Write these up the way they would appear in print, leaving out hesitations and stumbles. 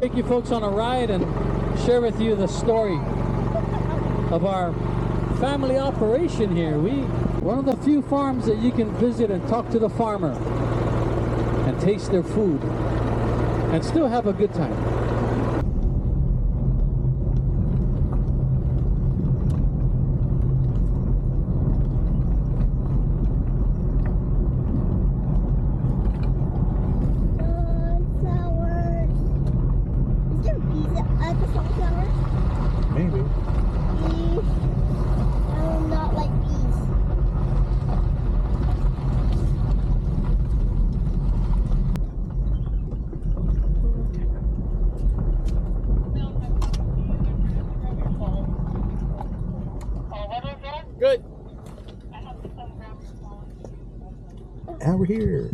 Take you folks on a ride and share with you the story of our family operation here. One of the few farms that you can visit and talk to the farmer and taste their food and still have a good time. Good. And we're here.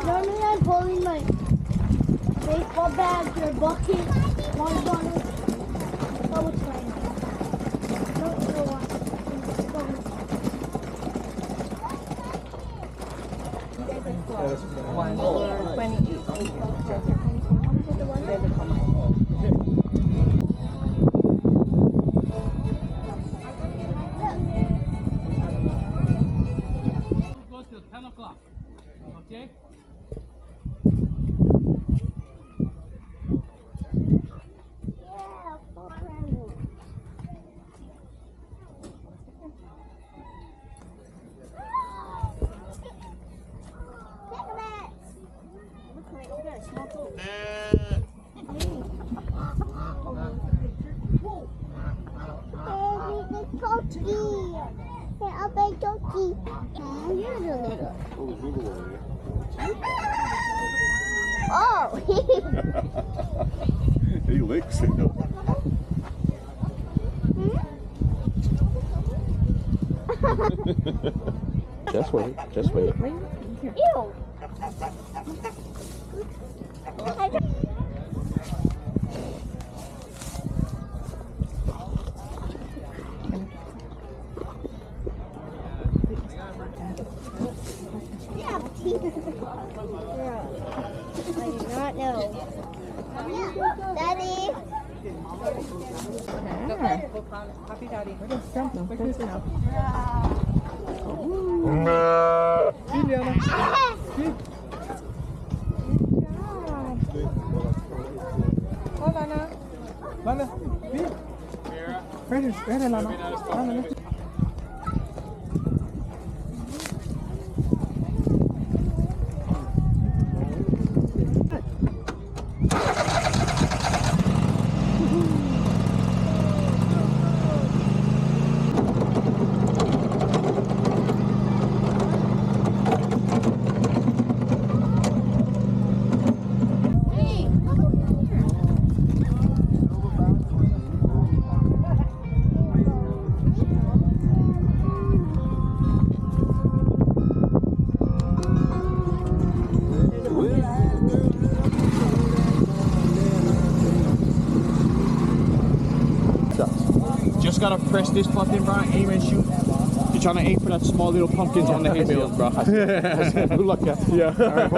Normally I'm holding my baseball bag or bucket, water bottle. Oh, it's fine. Don't go on. Go till 10 o'clock. Okay? Oh! He licks it. Just wait. Just wait. Ew! I do not know. Daddy! Happy Daddy. Lana. Lana. Where Lana? Just gotta press this button, bro. Aim and shoot. You're trying to aim for that small little pumpkins on the hay bales, bro. Good luck, yeah. All right.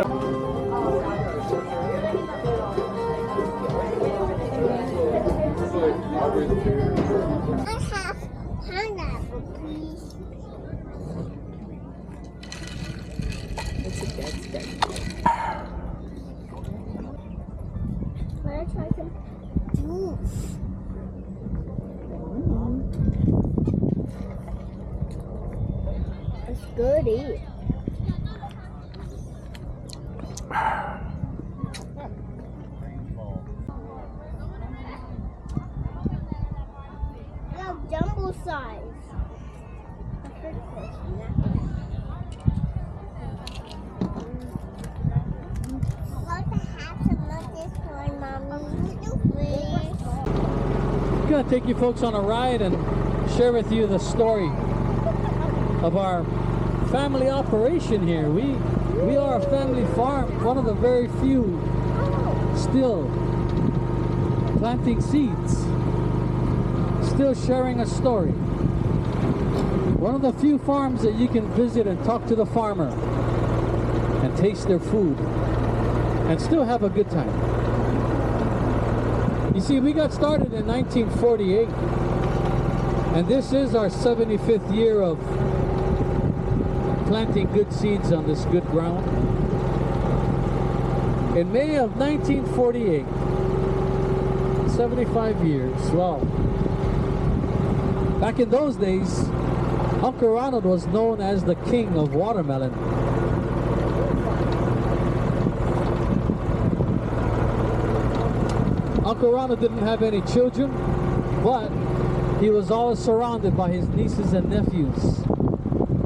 I have pineapple, please. Wanna try some juice? It's good to eat. Yeah, jumbo size. I'm gonna take you folks on a ride and share with you the story of our family operation here. We are a family farm, one of the very few still planting seeds, still sharing a story. One of the few farms that you can visit and talk to the farmer and taste their food and still have a good time. You see, we got started in 1948, and this is our 75th year of planting good seeds on this good ground. In May of 1948, 75 years. Wow. Back in those days, Uncle Ronald was known as the king of watermelon. Uncle Ronald didn't have any children, but he was always surrounded by his nieces and nephews,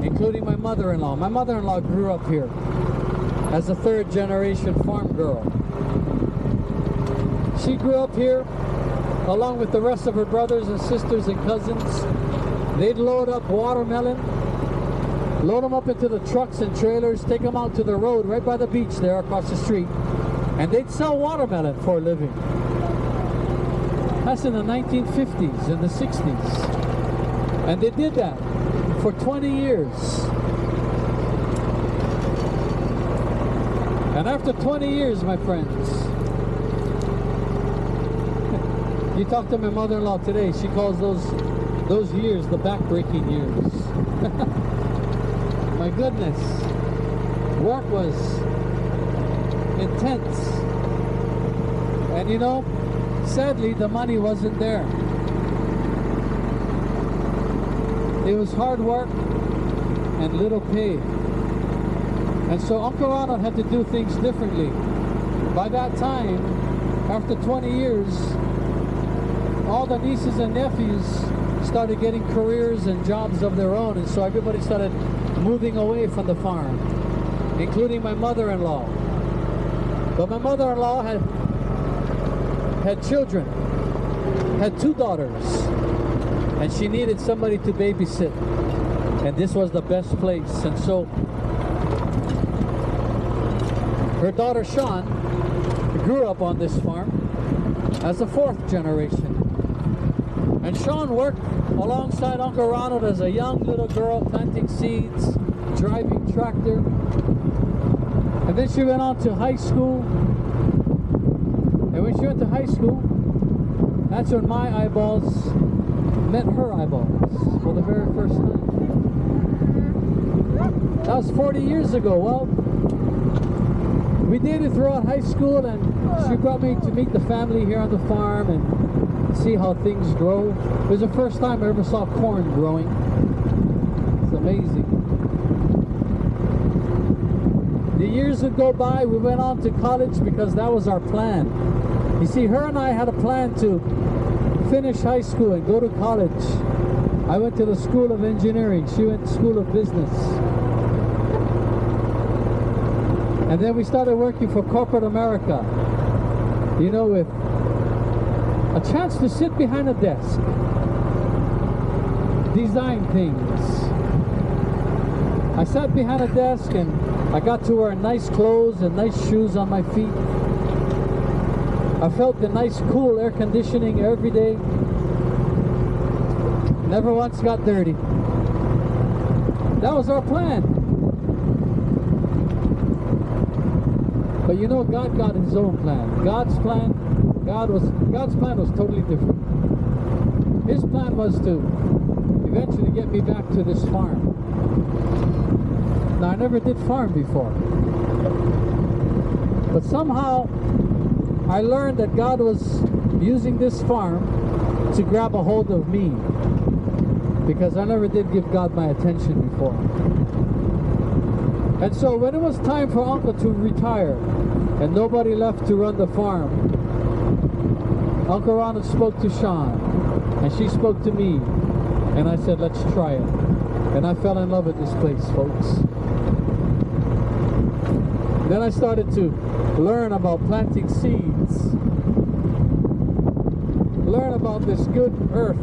including my mother-in-law. My mother-in-law grew up here as a third-generation farm girl. She grew up here along with the rest of her brothers and sisters and cousins. They'd load up watermelon, load them up into the trucks and trailers, take them out to the road right by the beach there across the street, and they'd sell watermelon for a living. That's in the 1950s and the 60s. And they did that for 20 years. And after 20 years, my friends, you talk to my mother-in-law today, she calls those years the back-breaking years. My goodness, work was intense. And you know, sadly, the money wasn't there. It was hard work and little pay. And so Uncle Ronald had to do things differently. By that time, after 20 years, all the nieces and nephews started getting careers and jobs of their own, and so everybody started moving away from the farm, including my mother-in-law. But my mother-in-law had children, had 2 daughters, and she needed somebody to babysit, and this was the best place. And so her daughter Sean grew up on this farm as a 4th generation, and Sean worked alongside Uncle Ronald as a young little girl, planting seeds, driving tractor, and then she went on to high school. And when she went to high school, that's when my eyeballs met her eyeballs for the very first time. That was 40 years ago. Well, we dated throughout high school, and she brought me to meet the family here on the farm and see how things grow. It was the first time I ever saw corn growing. It's amazing. The years would go by. We went on to college because that was our plan. You see, her and I had a plan to finish high school and go to college. I went to the School of Engineering. She went to School of Business. And then we started working for corporate America, you know, with a chance to sit behind a desk, design things. I sat behind a desk and I got to wear nice clothes and nice shoes on my feet. I felt the nice cool air conditioning every day. Never once got dirty. That was our plan. But you know, God got his own plan. God's plan was totally different. His plan was to eventually get me back to this farm. Now, I never did farm before. But somehow I learned that God was using this farm to grab a hold of me, because I never did give God my attention before. And so when it was time for Uncle to retire and nobody left to run the farm, Uncle Ronald spoke to Sean and she spoke to me, and I said, let's try it. And I fell in love with this place, folks. Then I started to learn about planting seeds, learn about this good earth,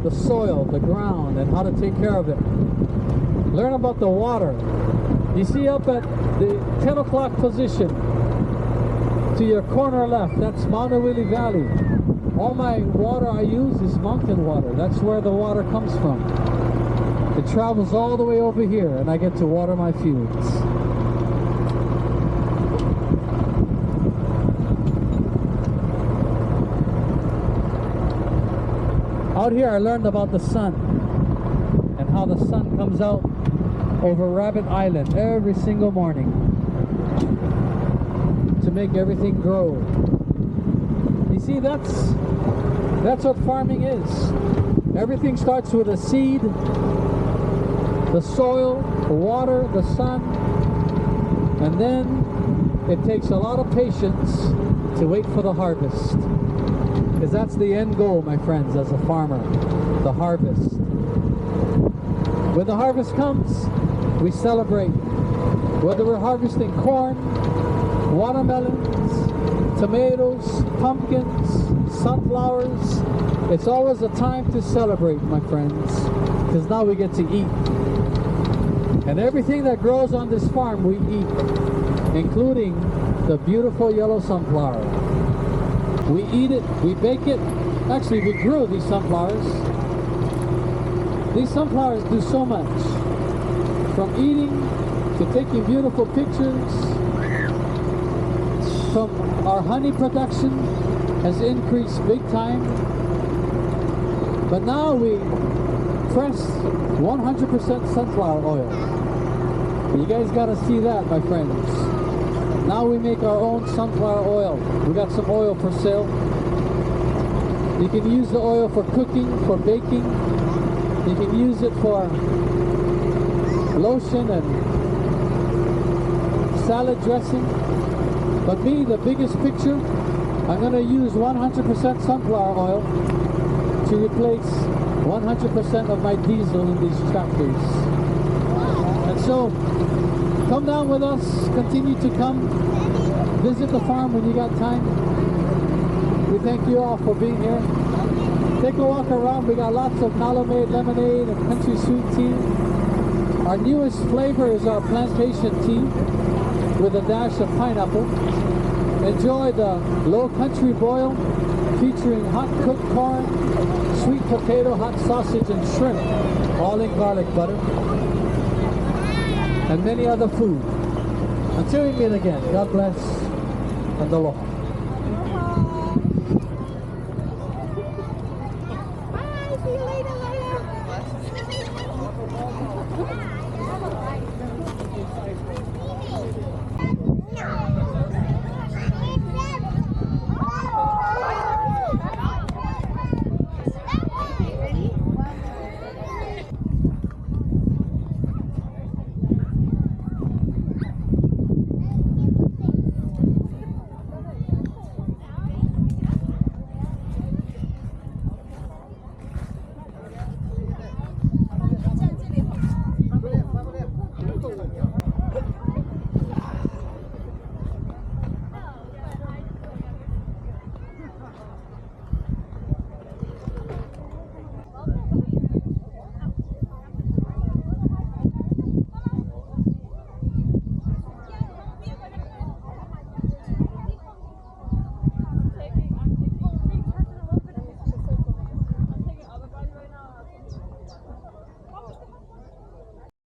the soil, the ground, and how to take care of it. learn about the water. You see up at the 10 o'clock position, to your corner left, that's Maui Valley. All my water I use is mountain water. That's where the water comes from. It travels all the way over here, and I get to water my fields. Out here I learned about the sun and how the sun comes out over Rabbit Island every single morning to make everything grow. You see, that's what farming is. Everything starts with a seed, the soil, the water, the sun, and then it takes a lot of patience to wait for the harvest. Because that's the end goal, my friends, as a farmer, the harvest. When the harvest comes, we celebrate. Whether we're harvesting corn, watermelons, tomatoes, pumpkins, sunflowers, it's always a time to celebrate, my friends, because now we get to eat. And everything that grows on this farm we eat, including the beautiful yellow sunflower. We eat it, we bake it. Actually, we grew these sunflowers. These sunflowers do so much. From eating to taking beautiful pictures. From our honey production has increased big time. But now we press 100% sunflower oil. You guys gotta see that, my friends. Now we make our own sunflower oil. We got some oil for sale. You can use the oil for cooking, for baking. You can use it for lotion and salad dressing. But me, the biggest picture, I'm going to use 100% sunflower oil to replace 100% of my diesel in these tractors. And so, come down with us, continue to come, visit the farm when you got time. We thank you all for being here. Take a walk around, we got lots of Nalo made lemonade and country sweet tea. Our newest flavor is our plantation tea with a dash of pineapple. Enjoy the low country boil featuring hot cooked corn, sweet potato, hot sausage and shrimp, all in garlic butter, and many other food. Until we meet again, God bless and aloha.